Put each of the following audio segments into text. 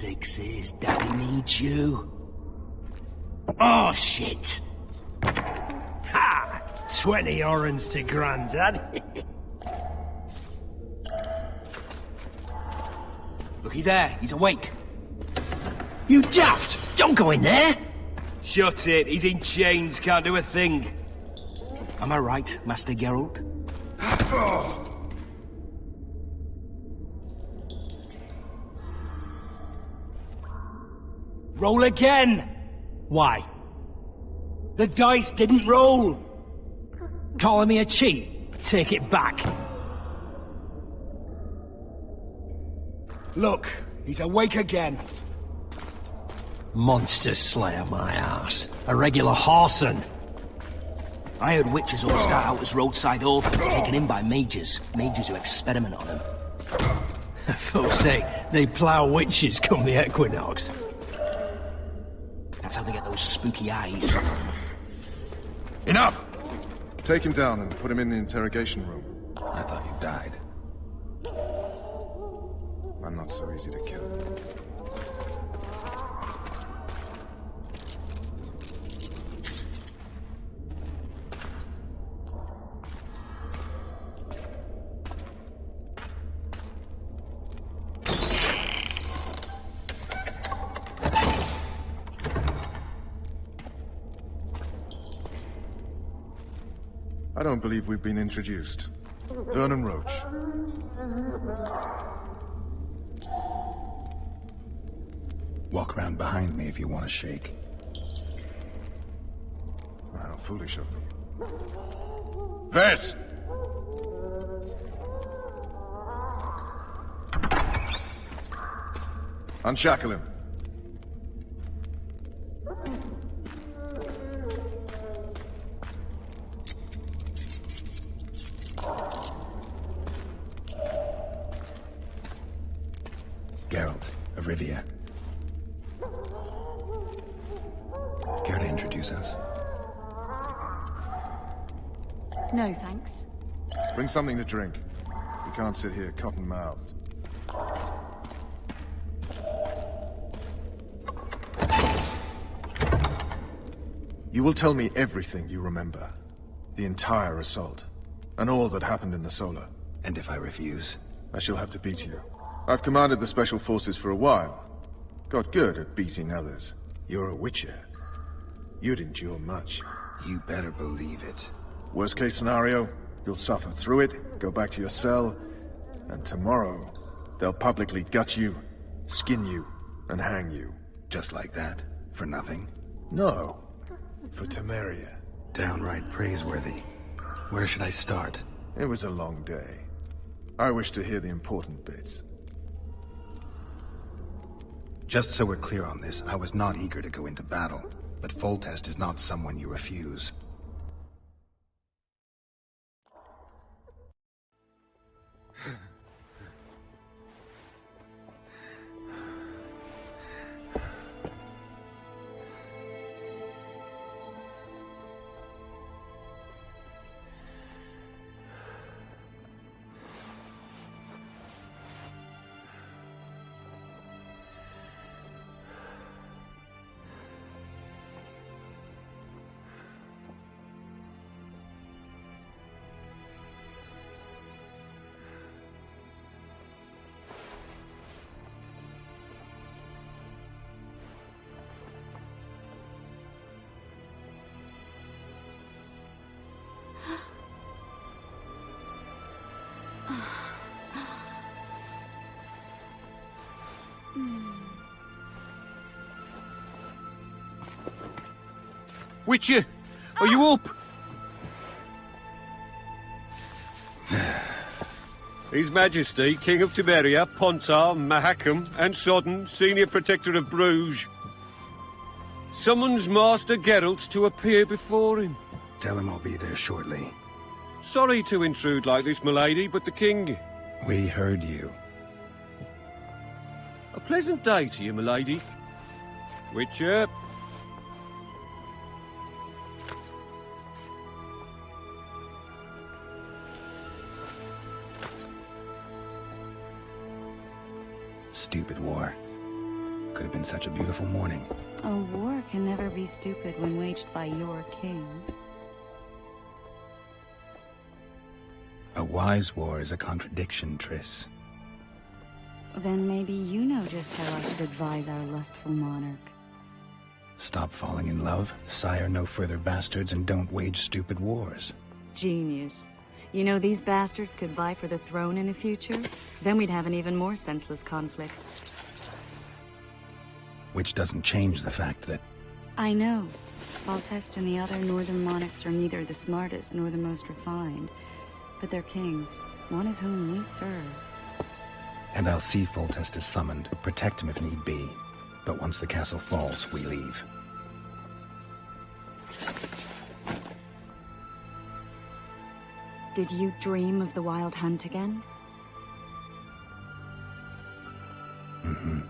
sixes, Daddy needs you. Oh, shit! Ha! 20 orange to Grandad. Looky there, he's awake. You daft! Don't go in there! Shut it, he's in chains, can't do a thing. Am I right, Master Geralt? Roll again! Why? The dice didn't roll! Calling me a cheat? Take it back. Look, he's awake again. Monster slayer, my ass. A regular whoreson. I heard witches all start out as roadside orphans taken in by mages. Mages who experiment on them. Folks say they plough witches come the equinox. That's how they get those spooky eyes. Enough! Take him down and put him in the interrogation room. I thought you died. I'm not so easy to kill. I don't believe we've been introduced. Vernon Roach. Walk around behind me if you want to shake. How foolish of me. Vess! Unshackle him. Geralt of Rivia. Care to introduce us? No, thanks. Bring something to drink. We can't sit here cotton-mouthed. You will tell me everything you remember. The entire assault. And all that happened in the Solar. And if I refuse? I shall have to beat you. I've commanded the Special Forces for a while. Got good at beating others. You're a Witcher. You'd endure much. You better believe it. Worst case scenario, you'll suffer through it, go back to your cell, and tomorrow, they'll publicly gut you, skin you, and hang you. Just like that? For nothing? No. For Temeria. Downright praiseworthy. Where should I start? It was a long day. I wish to hear the important bits. Just so we're clear on this, I was not eager to go into battle, but Foltest is not someone you refuse. Witcher, are you up? His Majesty, King of Temeria, Pontar, Mahakam, and Sodden, Senior Protector of Bruges, summons Master Geralt to appear before him. Tell him I'll be there shortly. Sorry to intrude like this, milady, but the King... We heard you. A pleasant day to you, milady. Witcher... Stupid war. Could have been such a beautiful morning. A war can never be stupid when waged by your king. A wise war is a contradiction, Triss. Then maybe you know just how I should advise our lustful monarch. Stop falling in love, sire no further bastards, and don't wage stupid wars. Genius. You know, these bastards could vie for the throne in the future. Then we'd have an even more senseless conflict. Which doesn't change the fact that... I know. Foltest and the other northern monarchs are neither the smartest nor the most refined. But they're kings, one of whom we serve. And I'll see Foltest is summoned, protect him if need be. But once the castle falls, we leave. Did you dream of the wild hunt again? Mm-hmm.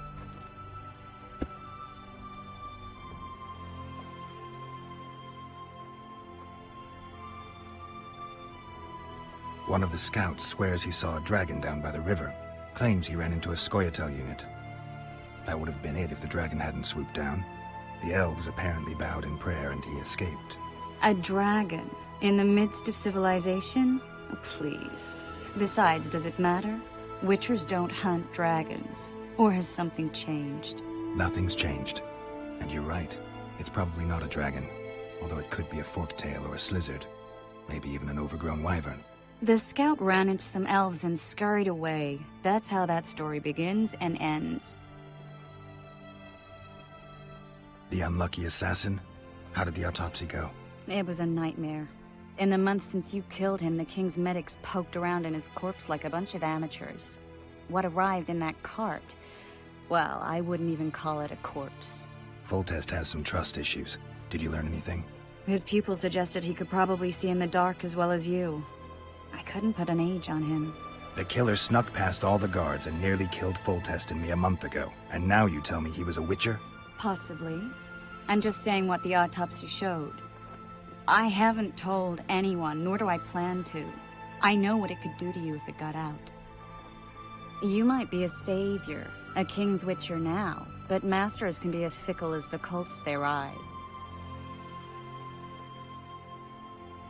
One of the scouts swears he saw a dragon down by the river. Claims he ran into a Scoia'tael unit. That would have been it if the dragon hadn't swooped down. The elves apparently bowed in prayer and he escaped. A dragon? In the midst of civilization? Oh, please. Besides, does it matter? Witchers don't hunt dragons. Or has something changed? Nothing's changed. And you're right. It's probably not a dragon. Although it could be a forktail or a slizzard. Maybe even an overgrown wyvern. The scout ran into some elves and scurried away. That's how that story begins and ends. The unlucky assassin? How did the autopsy go? It was a nightmare. In the months since you killed him, the king's medics poked around in his corpse like a bunch of amateurs. What arrived in that cart? Well, I wouldn't even call it a corpse. Foltest has some trust issues. Did you learn anything? His pupil suggested he could probably see in the dark as well as you. I couldn't put an age on him. The killer snuck past all the guards and nearly killed Foltest and me a month ago. And now you tell me he was a witcher? Possibly. I'm just saying what the autopsy showed. I haven't told anyone, nor do I plan to. I know what it could do to you if it got out. You might be a savior, a king's witcher now, but masters can be as fickle as the cults they ride.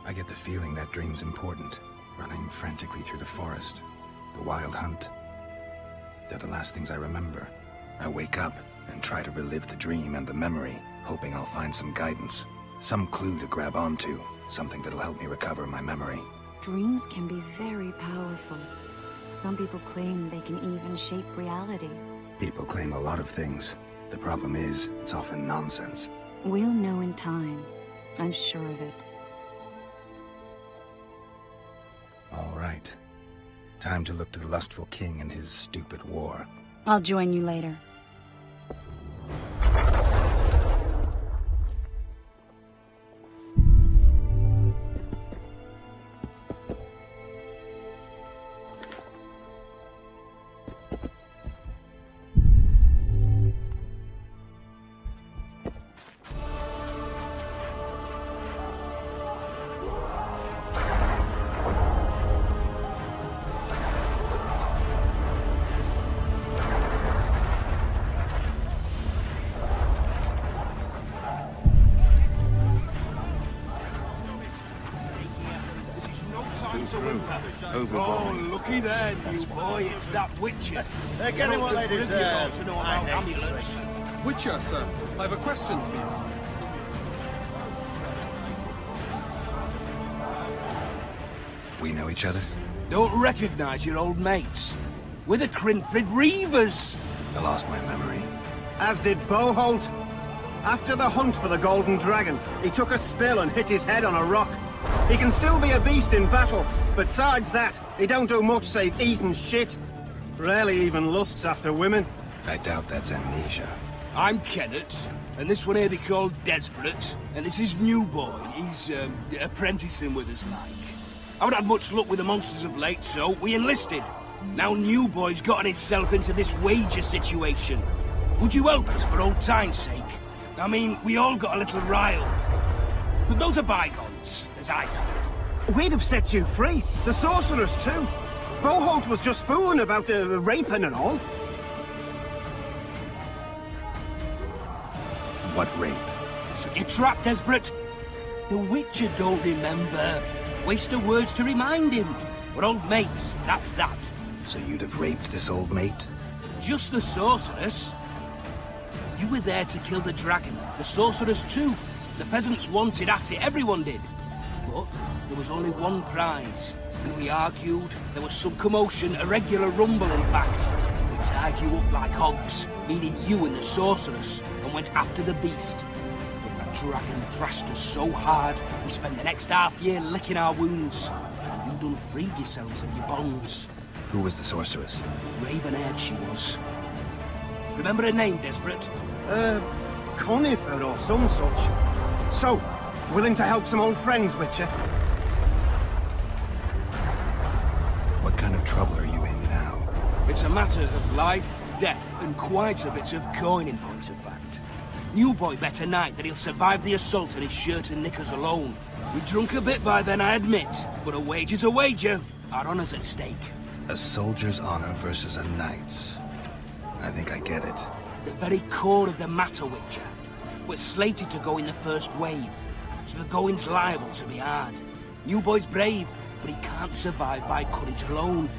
I get the feeling that dream's important. Running frantically through the forest. The wild hunt. They're the last things I remember. I wake up and try to relive the dream and the memory, hoping I'll find some guidance. Some clue to grab onto. Something that'll help me recover my memory. Dreams can be very powerful. Some people claim they can even shape reality. People claim a lot of things. The problem is, it's often nonsense. We'll know in time. I'm sure of it. All right. Time to look to the lustful king and his stupid war. I'll join you later. Oh, looky there, new boy. It's that Witcher. They're getting what they deserve. To know about amulets. Witcher, sir, I have a question for you. We know each other? Don't recognize your old mates. We're the Crinfrid Reavers. I lost my memory. As did Boholt. After the hunt for the Golden Dragon, he took a spill and hit his head on a rock. He can still be a beast in battle, but besides that, he don't do much save eat and shit. Rarely even lusts after women. I doubt that's amnesia. I'm Kenneth, and this one here they call Desperate, and this is New Boy. He's apprenticing with us, like. I haven't had much luck with the monsters of late, so we enlisted. Now New Boy's gotten himself into this wager situation. Would you help us for old time's sake? I mean, we all got a little rile. But those are bygones, as I see it. We'd have set you free. The sorcerers, too. Boholt was just fooling about the raping and all. What rape? You're trapped, Desperate. The Witcher don't remember. Waste of words to remind him. We're old mates, that's that. So you'd have raped this old mate? Just the sorceress. You were there to kill the dragon. The sorceress too. The peasants wanted at it, everyone did. But there was only one prize. And we argued, there was some commotion, a regular rumble in fact. We tied you up like hogs, meaning you and the sorceress, and went after the beast. But that dragon thrashed us so hard, we spent the next half-year licking our wounds. You done freed yourselves of your bonds. Who was the sorceress? Raven-haired she was. Remember her name, Desperate? Conifer or some such. So, willing to help some old friends, Witcher? What kind of trouble are you in now? It's a matter of life, death, and quite a bit of coin in point of fact. New boy bet tonight that he'll survive the assault in his shirt and knickers alone. We drunk a bit by then, I admit, but a wager's a wager. Our honour's at stake. A soldier's honor versus a knight's. I think I get it. The very core of the matter, Witcher. We're slated to go in the first wave, so the going's liable to be hard. New boy's brave, but he can't survive by courage alone.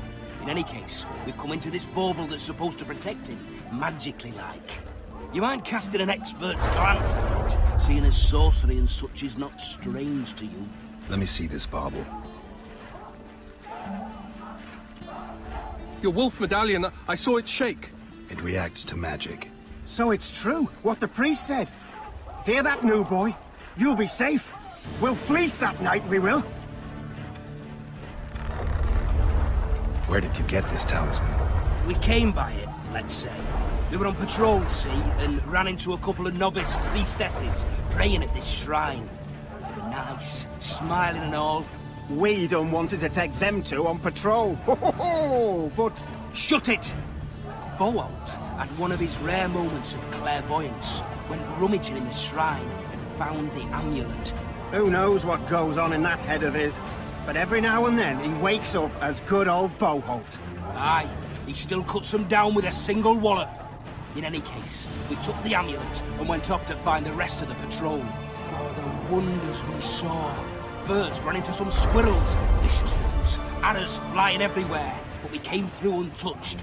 In any case, we've come into this bauble that's supposed to protect him, magically like. You mind casting an expert's glance at it, seeing as sorcery and such is not strange to you? Let me see this bauble. Your wolf medallion, I saw it shake. It reacts to magic. So it's true, what the priest said. Hear that, new boy? You'll be safe. We'll fleece that night, we will. Where did you get this talisman? We came by it, let's say. We were on patrol, see, and ran into a couple of novice priestesses praying at this shrine. They were nice, smiling and all. We done wanted to take them two on patrol. Ho, ho, ho, but... Shut it! Boalt had one of his rare moments of clairvoyance, went rummaging in the shrine and found the amulet. Who knows what goes on in that head of his, but every now and then he wakes up as good old Boholt. Aye, he still cuts them down with a single wallop. In any case, we took the amulet and went off to find the rest of the patrol. Oh, the wonders we saw. First ran into some squirrels, vicious ones, arrows flying everywhere, but we came through untouched.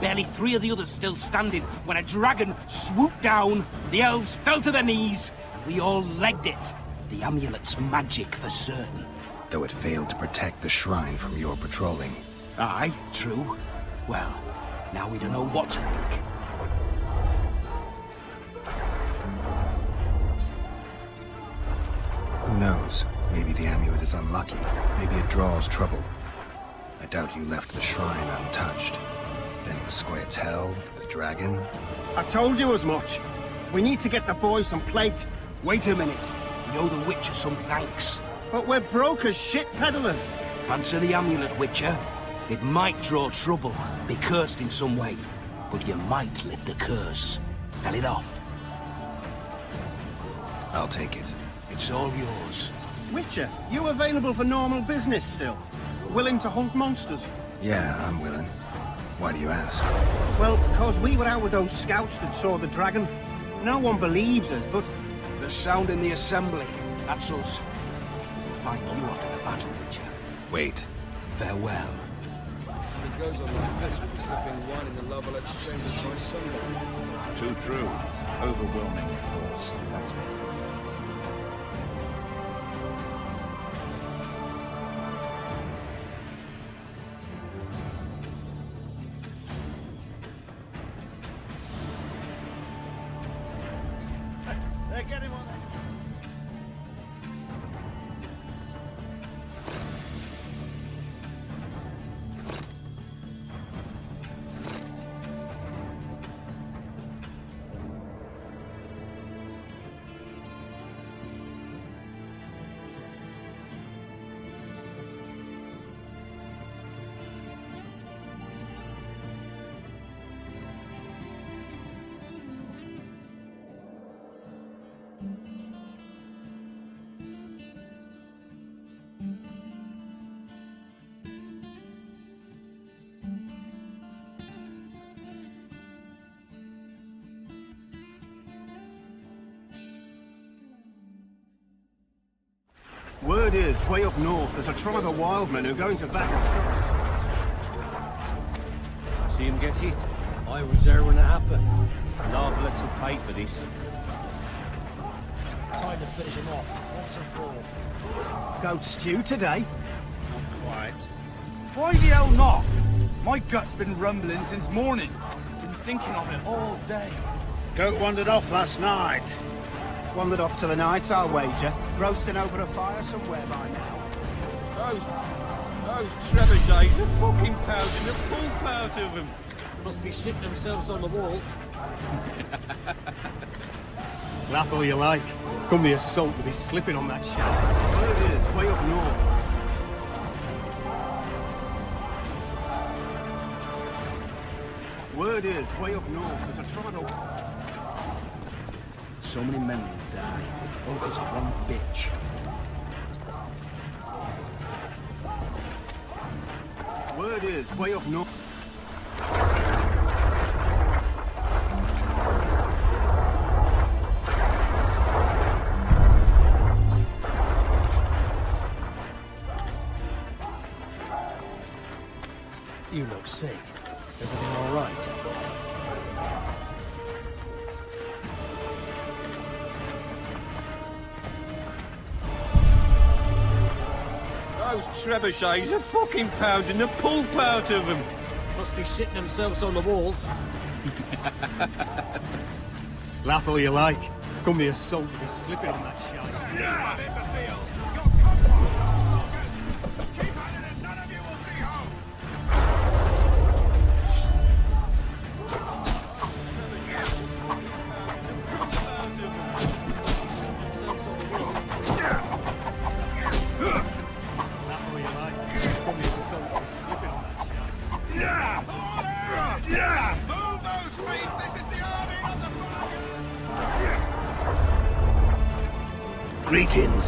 Barely 3 of the others still standing when a dragon swooped down, the elves fell to their knees, we all legged it. The amulet's magic for certain. Though it failed to protect the shrine from your patrolling. Aye, true. Well, now we don't know what to think. Who knows? Maybe the amulet is unlucky. Maybe it draws trouble. I doubt you left the shrine untouched. Then the Squirtel, the dragon. I told you as much. We need to get the boys some plate. Wait a minute. We owe the Witcher some thanks. But we're broke as shit peddlers. Fancy the amulet, Witcher. It might draw trouble, be cursed in some way, but you might lift the curse. Sell it off. I'll take it. It's all yours. Witcher, you available for normal business still? Willing to hunt monsters? Yeah, I'm willing. Why do you ask? Well, because we were out with those scouts that saw the dragon. No one believes us, but... The sound in the assembly, that's us. We'll find you after the battle, Witcher. Wait. Farewell. It goes on like this with the sipping wine in the Lovelets chambers by Sunday. Too true. Overwhelming force. That's what. Word is, way up north, there's a tribe of wildmen who go into battle stuff. See him get it? I was there when it happened. Narblets will pay for this. Time to finish him off. Once and for all. Goat stew today? Not quite. Why the hell not? My gut's been rumbling since morning. Been thinking of it all day. Goat wandered off last night. Wandered off to the night, I'll wager. Roasting over a fire somewhere by now. Those trebuchets are fucking pounding the pulp out of them. Must be shitting themselves on the walls. Laugh all you like. Come the assault to be slipping on that shaft. Word is, way up north. Word is, way up north, there's a tribe of... So many men will die. All because of one bitch. Word is, way up north. You look sick. Everything all right? Those trebuchets are fucking pounding the pulp out of them. Must be shitting themselves on the walls. Laugh all you like. Come the assault to be slipping on that shaft. Greetings.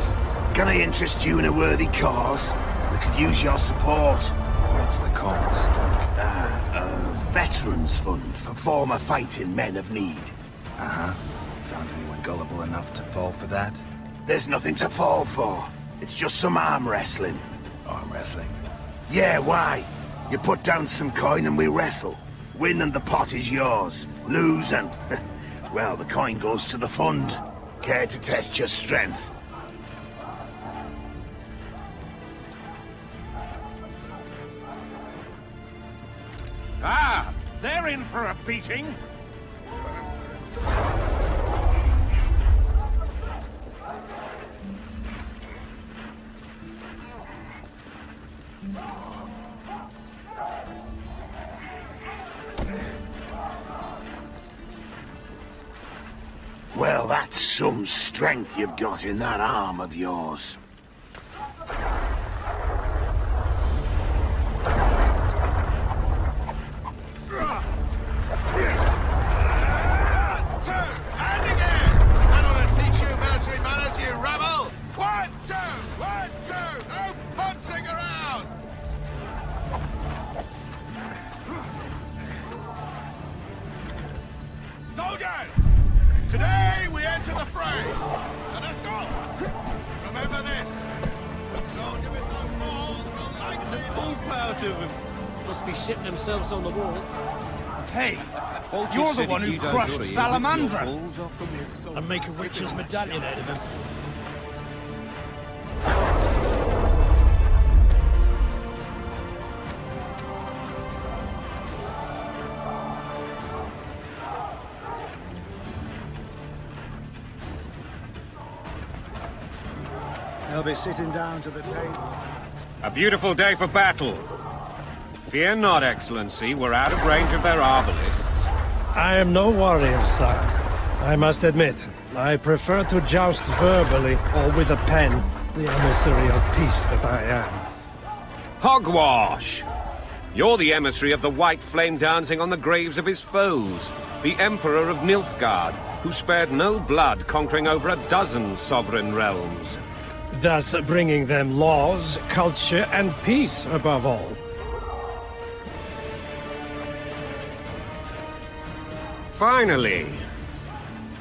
Can I interest you in a worthy cause? We could use your support. What's the cause? A veterans fund for former fighting men of need. Uh-huh. Found anyone gullible enough to fall for that? There's nothing to fall for. It's just some arm wrestling. Arm wrestling? Yeah, why? You put down some coin and we wrestle. Win and the pot is yours. Lose and... well, the coin goes to the fund. Care to test your strength? Ah! They're in for a beating! Well, that's some strength you've got in that arm of yours. Today we enter the fray. An assault. Remember this. A soldier with no balls will likely... The pulp out of them. Must be shitting themselves on the walls. Hey, Foltest you're the said one if who you don't crushed hurry, Salamandra. you'll rip your balls off them. And make a witch's medallion out of him. They'll be sitting down to the table. A beautiful day for battle. Fear not, Excellency. We're out of range of their arbalists. I am no warrior, sire. I must admit, I prefer to joust verbally or with a pen, the emissary of peace that I am. Hogwash! You're the emissary of the white flame dancing on the graves of his foes. The Emperor of Nilfgaard, who spared no blood conquering over a dozen sovereign realms. Thus bringing them laws, culture, and peace above all. Finally!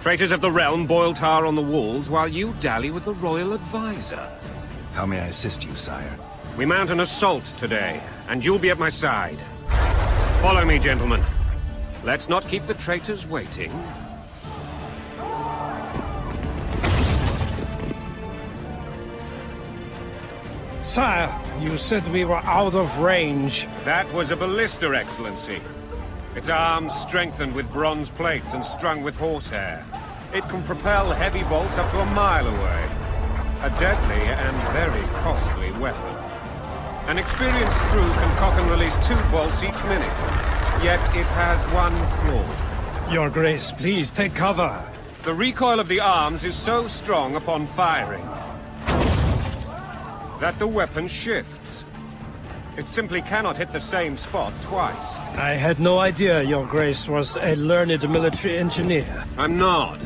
Traitors of the realm boil tar on the walls while you dally with the royal advisor. How may I assist you, sire? We mount an assault today, and you'll be at my side. Follow me, gentlemen. Let's not keep the traitors waiting. Sire, you said we were out of range. That was a ballista, Excellency. Its arms strengthened with bronze plates and strung with horsehair. It can propel heavy bolts up to a mile away. A deadly and very costly weapon. An experienced crew can cock and release 2 bolts each minute. Yet it has one flaw. Your Grace, please take cover. The recoil of the arms is so strong upon firing that the weapon shifts. It simply cannot hit the same spot twice. I had no idea Your Grace was a learned military engineer. I'm not.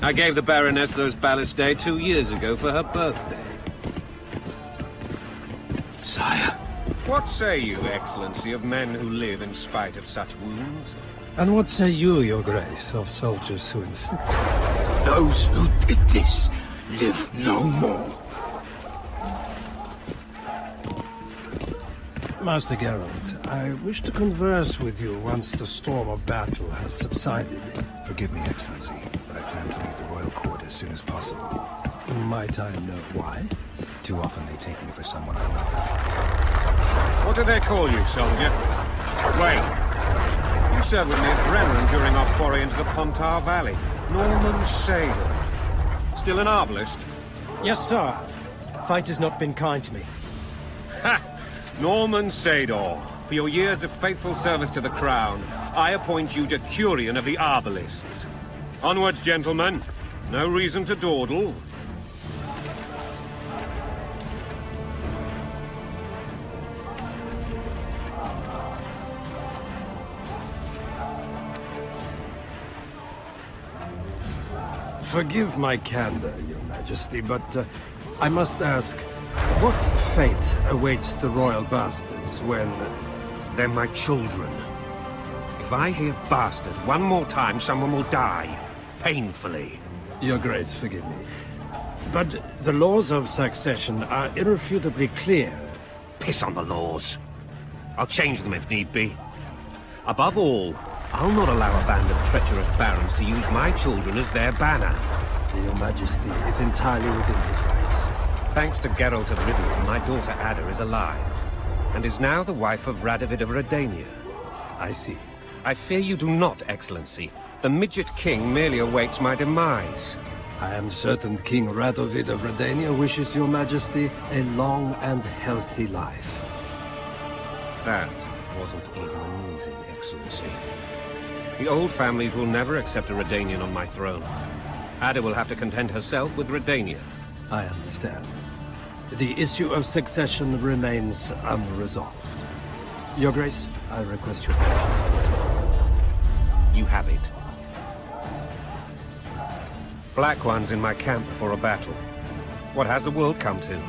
I gave the Baroness those ballistae 2 years ago for her birthday. Sire. What say you, Excellency, of men who live in spite of such wounds? And what say you, Your Grace, of soldiers who inflict? Those who did this live no more. Master Geralt, I wish to converse with you once the storm of battle has subsided. Forgive me, Excellency, but I plan to leave the royal court as soon as possible. Might I know why? Too often they take me for someone I'm not. What do they call you, soldier? Wait. You served with me at Brennan during our foray into the Pontar Valley. Norman Sader. Still an arbalist? Yes, sir. Fight has not been kind to me. Ha! Norman Sador, for your years of faithful service to the crown, I appoint you Decurion of the Arbalists. Onwards, gentlemen. No reason to dawdle. Forgive my candor, Your Majesty, but I must ask, what fate awaits the royal bastards when... They're my children. If I hear bastard one more time, someone will die. Painfully. Your Grace, forgive me. But the laws of succession are irrefutably clear. Piss on the laws. I'll change them if need be. Above all, I'll not allow a band of treacherous barons to use my children as their banner. Your Majesty is entirely within his rights. Thanks to Geralt of Rivia, my daughter Ada is alive, and is now the wife of Radovid of Redania. I see. I fear you do not, Excellency. The midget king merely awaits my demise. I am certain King Radovid of Redania wishes Your Majesty a long and healthy life. That wasn't even amusing, Excellency. The old families will never accept a Redanian on my throne. Ada will have to content herself with Redania. I understand. The issue of succession remains unresolved. Your Grace, I request your pardon. You have it. Black One's in my camp before a battle. What has the world come to?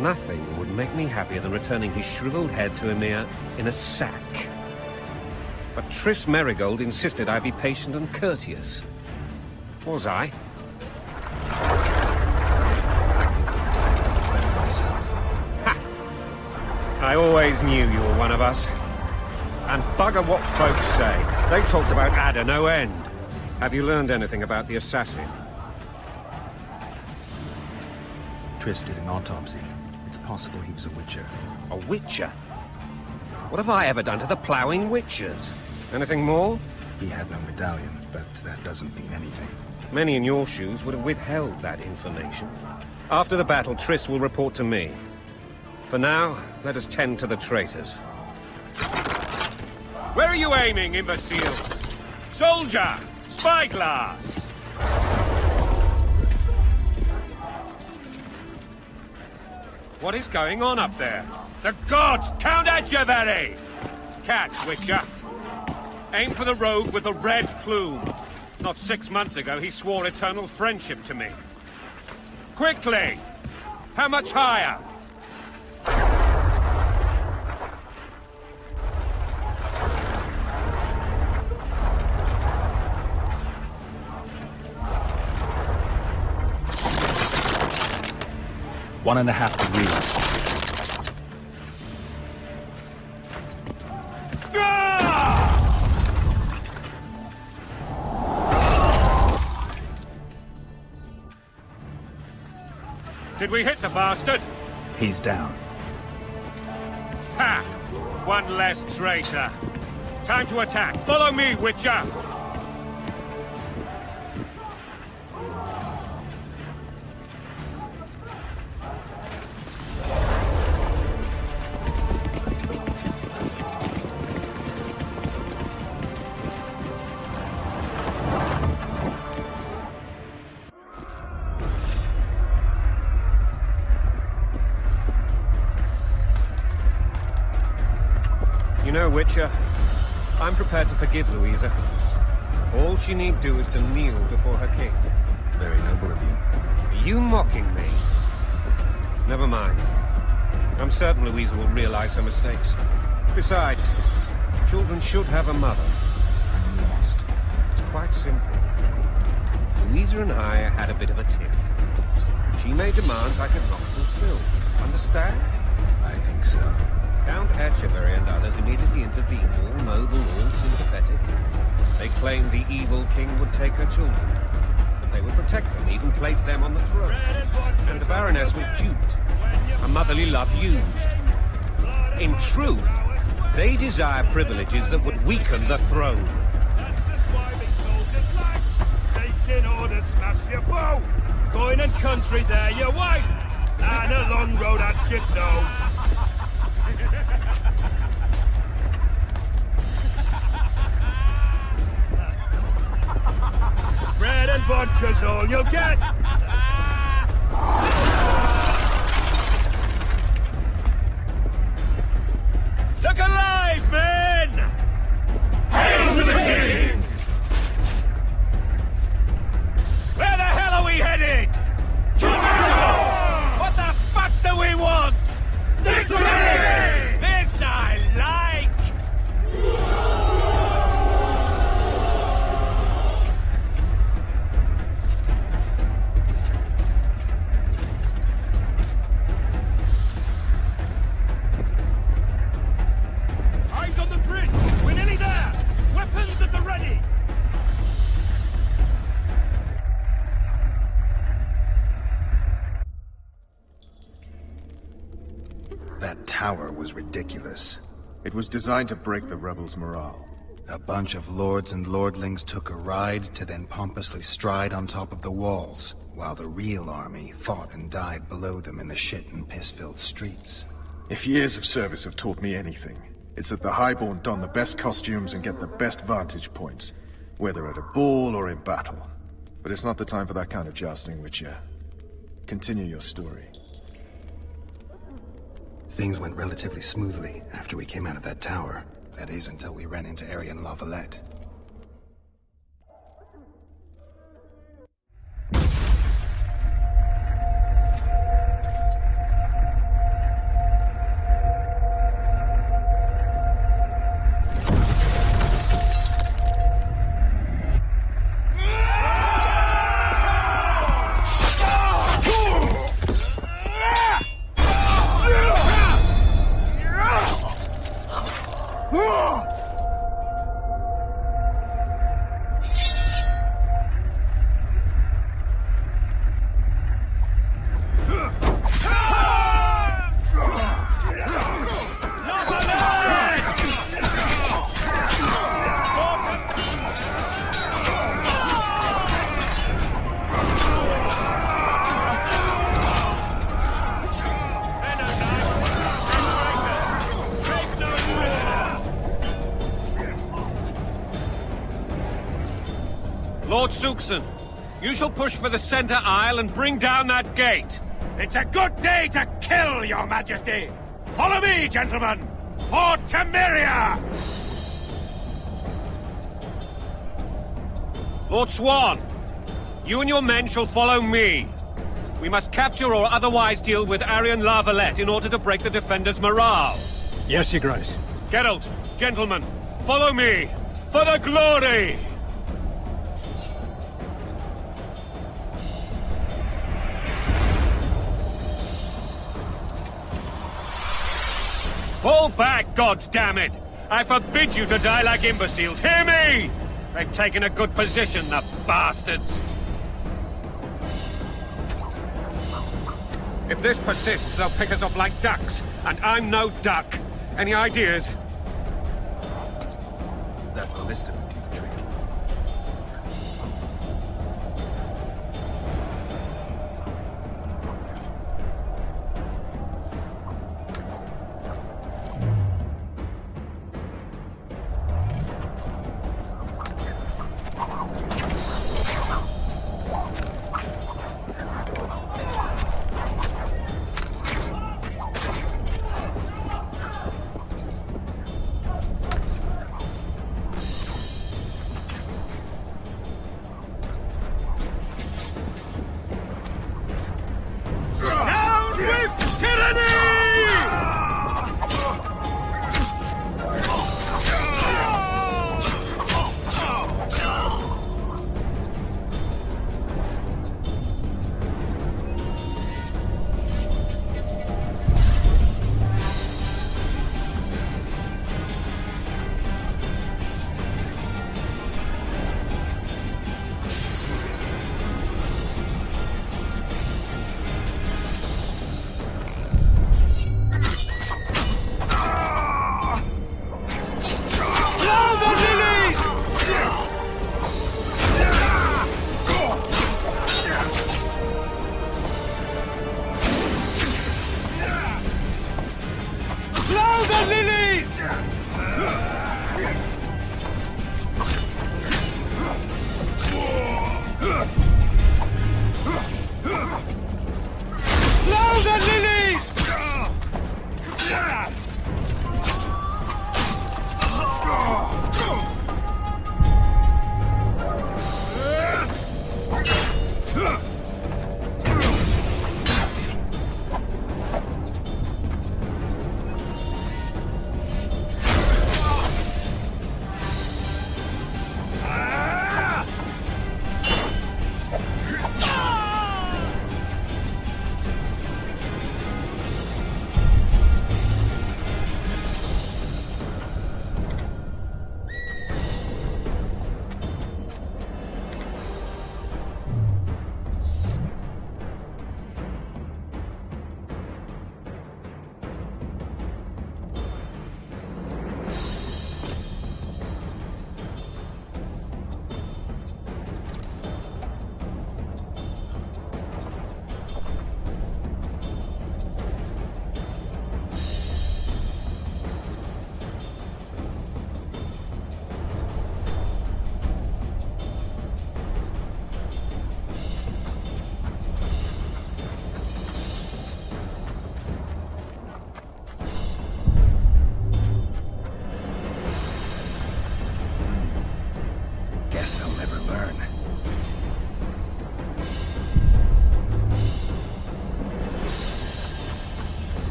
Nothing would make me happier than returning his shriveled head to Emir in a sack. But Triss Merigold insisted I be patient and courteous. Was I? I always knew you were one of us. And bugger what folks say. They talked about Ada no end. Have you learned anything about the assassin? Triss did an autopsy. It's possible he was a witcher. A witcher? What have I ever done to the ploughing witchers? Anything more? He had no medallion, but that doesn't mean anything. Many in your shoes would have withheld that information. After the battle, Triss will report to me. For now, let us tend to the traitors. Where are you aiming, imbeciles? Soldier! Spyglass! What is going on up there? The gods! Count Adjavari! Catch, Witcher! Aim for the rogue with the red plume. Not 6 months ago, he swore eternal friendship to me. Quickly! How much higher? 1.5 degrees. Did we hit the bastard? He's down. Ha! One less traitor. Time to attack. Follow me, Witcher! You know, Witcher, I'm prepared to forgive Louisa. All she need do is to kneel before her king. Very noble of you. Are you mocking me? Never mind. I'm certain Louisa will realize her mistakes. Besides, children should have a mother. I'm lost. It's quite simple. Louisa and I had a bit of a tiff. She made demands I could not fulfill. Understand? I think so. Count Etcheverry and others immediately intervened, all noble, all sympathetic. They claimed the evil king would take her children, but they would protect them, even place them on the throne. And the Baroness was duped, her motherly love used. In truth, they desire privileges that would weaken the throne. That's just why they soldiers like taking orders, smash your bow, going and country there your wife, and a long road at your toe. Bread and vodka's all you'll get. Look alive, men! Hail to the king! Where the hell are we headed? To what the fuck do we want? Victory! This I like! Eyes on the bridge! We're nearly there! Weapons at the ready! That tower was ridiculous. It was designed to break the rebels' morale. A bunch of lords and lordlings took a ride to then pompously stride on top of the walls, while the real army fought and died below them in the shit and piss-filled streets. If years of service have taught me anything, it's that the highborn don the best costumes and get the best vantage points, whether at a ball or in battle. But it's not the time for that kind of jousting, Witcher. Continue your story. Things went relatively smoothly after we came out of that tower. That is, until we ran into Aedirn La Valette. Lord Suxon, you shall push for the center aisle and bring down that gate. It's a good day to kill, your majesty! Follow me, gentlemen! For Temeria! Lord Swan, you and your men shall follow me. We must capture or otherwise deal with Aedirn La Valette in order to break the defenders' morale. Yes, Your Grace. Geralt, gentlemen, follow me for the glory! Fall back, goddammit! I forbid you to die like imbeciles. Hear me! They've taken a good position, the bastards. If this persists, they'll pick us off like ducks, and I'm no duck. Any ideas? That ballista would do the trick.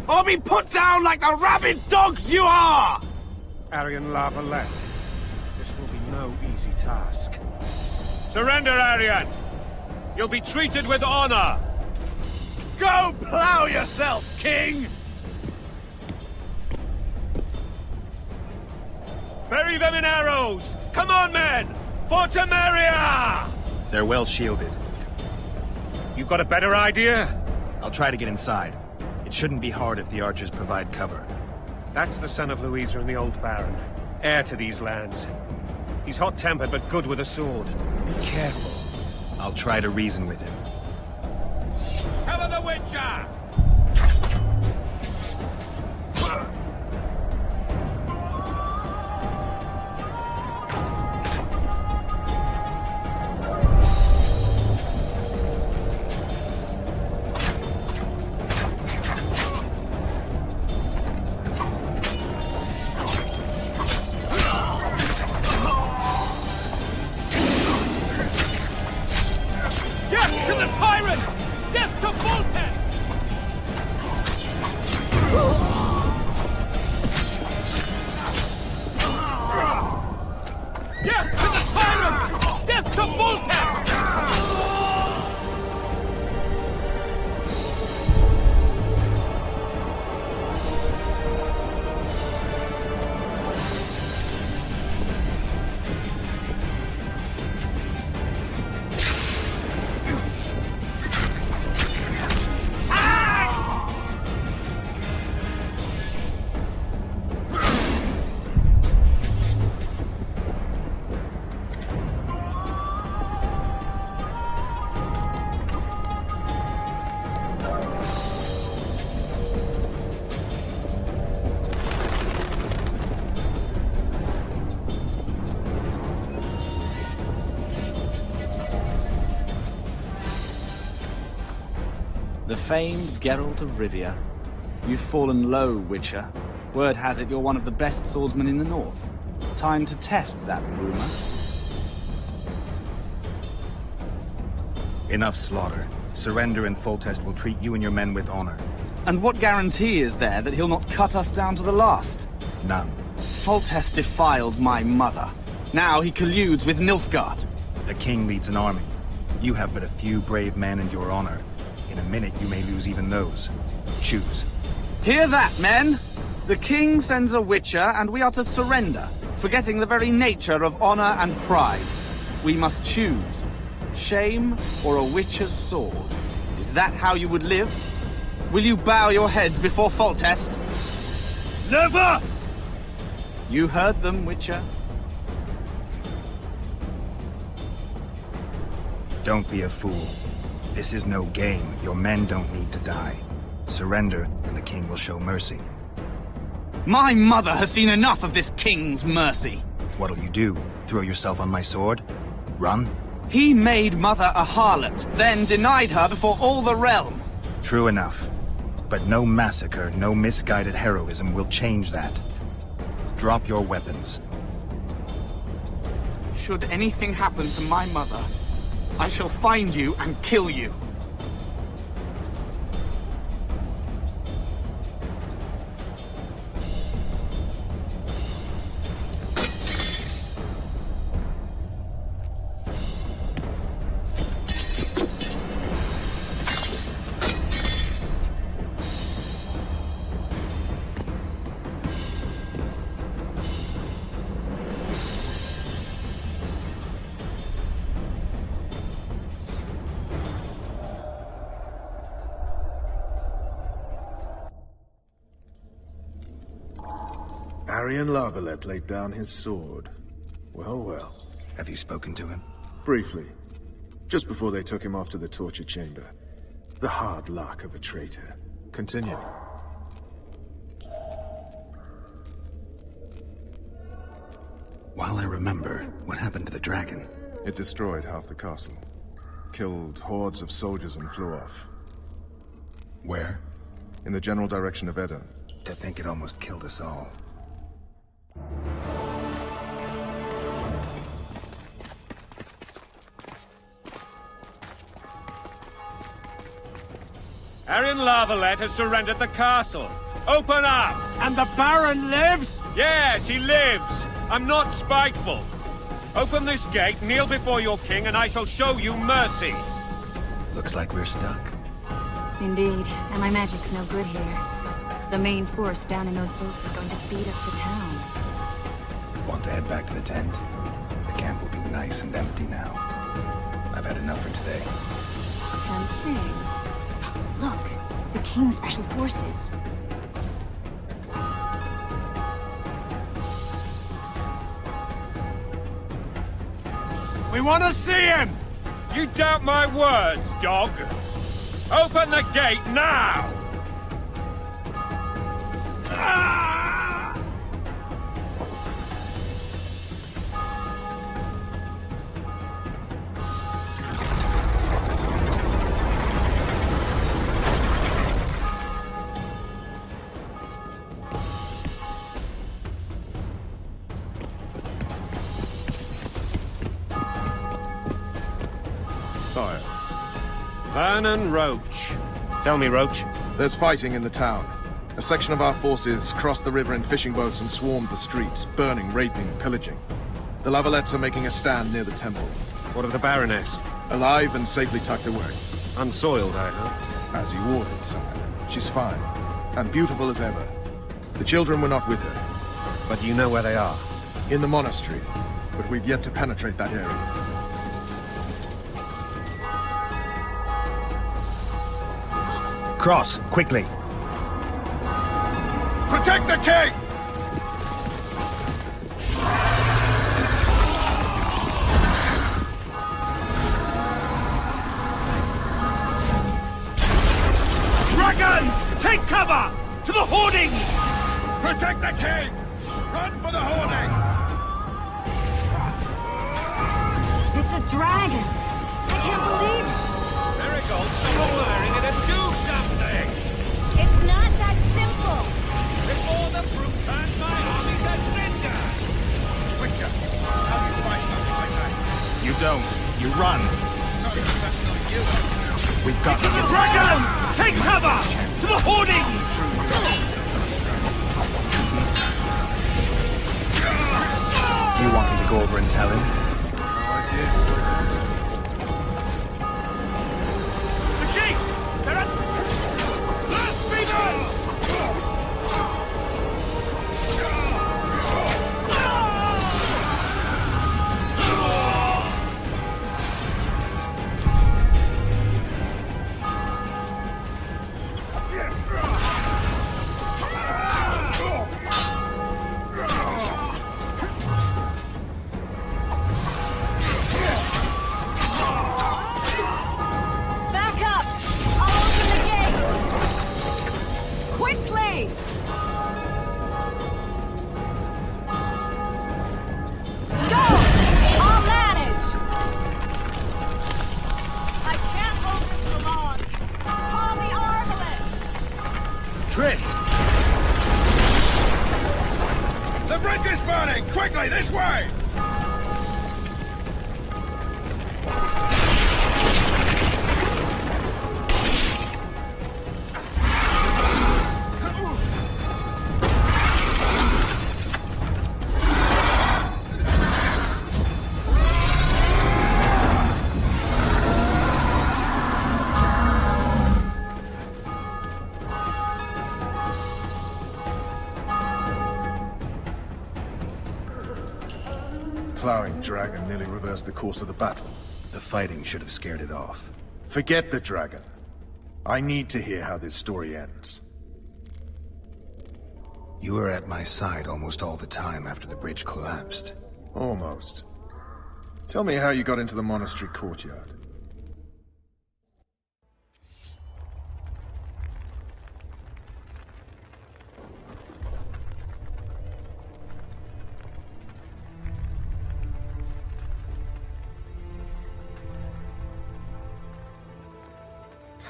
Or be put down like the rabid dogs you are! Arian lava left. This will be no easy task. Surrender, Arian! You'll be treated with honor! Go plow yourself, King! Bury them in arrows! Come on, men! For Temeria! They're well shielded. You've got a better idea? I'll try to get inside. It shouldn't be hard if the archers provide cover. That's the son of Louisa and the old Baron. Heir to these lands. He's hot-tempered but good with a sword. Be careful. I'll try to reason with him. Cover the Witcher! Death to the tyrant! Death to Foltest! Death to the tyrant! Death to Foltest! The famed Geralt of Rivia. You've fallen low, Witcher. Word has it you're one of the best swordsmen in the north. Time to test that rumor. Enough slaughter. Surrender and Foltest will treat you and your men with honor. And what guarantee is there that he'll not cut us down to the last? None. Foltest defiled my mother. Now he colludes with Nilfgaard. The king leads an army. You have but a few brave men and your honor. In a minute, you may lose even those. Choose. Hear that, men! The king sends a witcher, and we are to surrender, forgetting the very nature of honor and pride. We must choose. Shame or a witcher's sword. Is that how you would live? Will you bow your heads before Foltest? Never! You heard them, Witcher. Don't be a fool. This is no game. Your men don't need to die. Surrender, and the king will show mercy. My mother has seen enough of this king's mercy. What'll you do? Throw yourself on my sword? Run? He made Mother a harlot, then denied her before all the realm. True enough. But no massacre, no misguided heroism will change that. Drop your weapons. Should anything happen to my mother, I shall find you and kill you. Arian Larvalet laid down his sword. Well, well. Have you spoken to him? Briefly. Just before they took him off to the torture chamber. The hard luck of a traitor. Continue. While I remember, what happened to the dragon? It destroyed half the castle. Killed hordes of soldiers and flew off. Where? In the general direction of Aedirn. To think it almost killed us all. Arian Larvalet has surrendered the castle. Open up! And the Baron lives? Yes, he lives. I'm not spiteful. Open this gate, kneel before your king, and I shall show you mercy. Looks like we're stuck. Indeed, and my magic's no good here. The main force down in those boats is going to beat up the town. Want to head back to the tent? The camp will be nice and empty now. I've had enough for today. Tempting. Look, the King's Special Forces. We want to see him! You doubt my words, dog. Open the gate now! Sire. Vernon Roach. Tell me, Roach. There's fighting in the town. A section of our forces crossed the river in fishing boats and swarmed the streets, burning, raping, pillaging. The Lavalets are making a stand near the temple. What of the Baroness? Alive and safely tucked away. Unsoiled, I hope. As you ordered, sire. She's fine. And beautiful as ever. The children were not with her. But you know where they are? In the monastery. But we've yet to penetrate that area. Cross, quickly. Protect the king! Dragon! Take cover! To the hoarding! Protect the king! Run for the hoarding! It's a dragon! I can't believe it! Marigold, stop wearing it and do something! It's not that simple! Before the brute turns my army to cinder! Witcher, how do you fight something like that? You don't. You run. That's not you. We've got to... Dragon! Take cover! To the hoarding! You want me to go over and tell him? The gate! There are... Last beaters! way, this way! Plowing dragon nearly reversed the course of the battle. The fighting should have scared it off. Forget the dragon. I need to hear how this story ends. You were at my side almost all the time after the bridge collapsed. Almost. Tell me how you got into the monastery courtyard.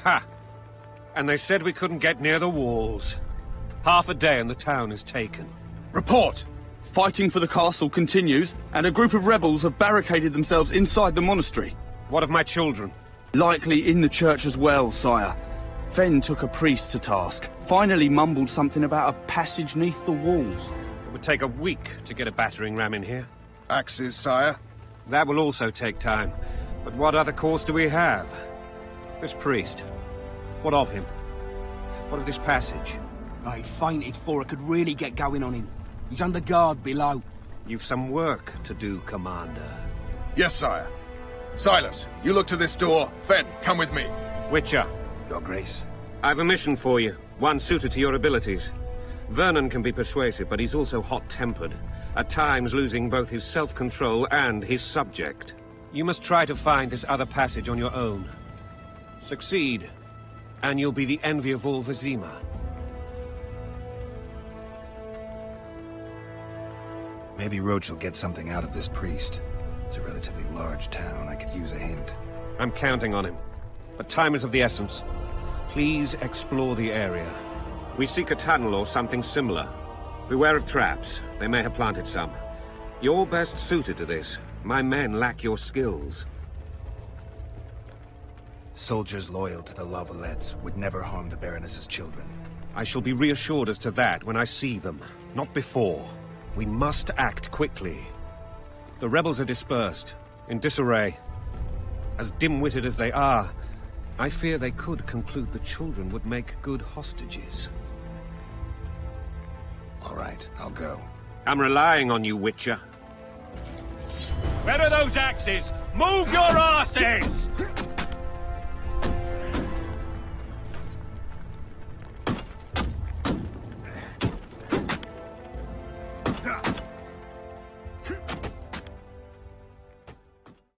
Ha! And they said we couldn't get near the walls. Half a day and the town is taken. Report! Fighting for the castle continues, and a group of rebels have barricaded themselves inside the monastery. What of my children? Likely in the church as well, sire. Fen took a priest to task. Finally mumbled something about a passage neath the walls. It would take a week to get a battering ram in here. Axes, sire? That will also take time. But what other course do we have? This priest. What of him? What of this passage? I fainted before I could really get going on him. He's under guard below. You've some work to do, Commander. Yes, sire. Silas, you look to this door. Fen, come with me. Witcher. Your Grace. I've a mission for you, one suited to your abilities. Vernon can be persuasive, but he's also hot-tempered, at times losing both his self-control and his subject. You must try to find this other passage on your own. Succeed, and you'll be the envy of all Vizima. Maybe Roach will get something out of this priest. It's a relatively large town. I could use a hint. I'm counting on him. But time is of the essence. Please explore the area. We seek a tunnel or something similar. Beware of traps. They may have planted some. You're best suited to this. My men lack your skills. Soldiers loyal to the Lavalettes would never harm the Baroness's children. I shall be reassured as to that when I see them, not before. We must act quickly. The rebels are dispersed, in disarray. As dim-witted as they are, I fear they could conclude the children would make good hostages. All right, I'll go. I'm relying on you, Witcher. Where are those axes? Move your asses!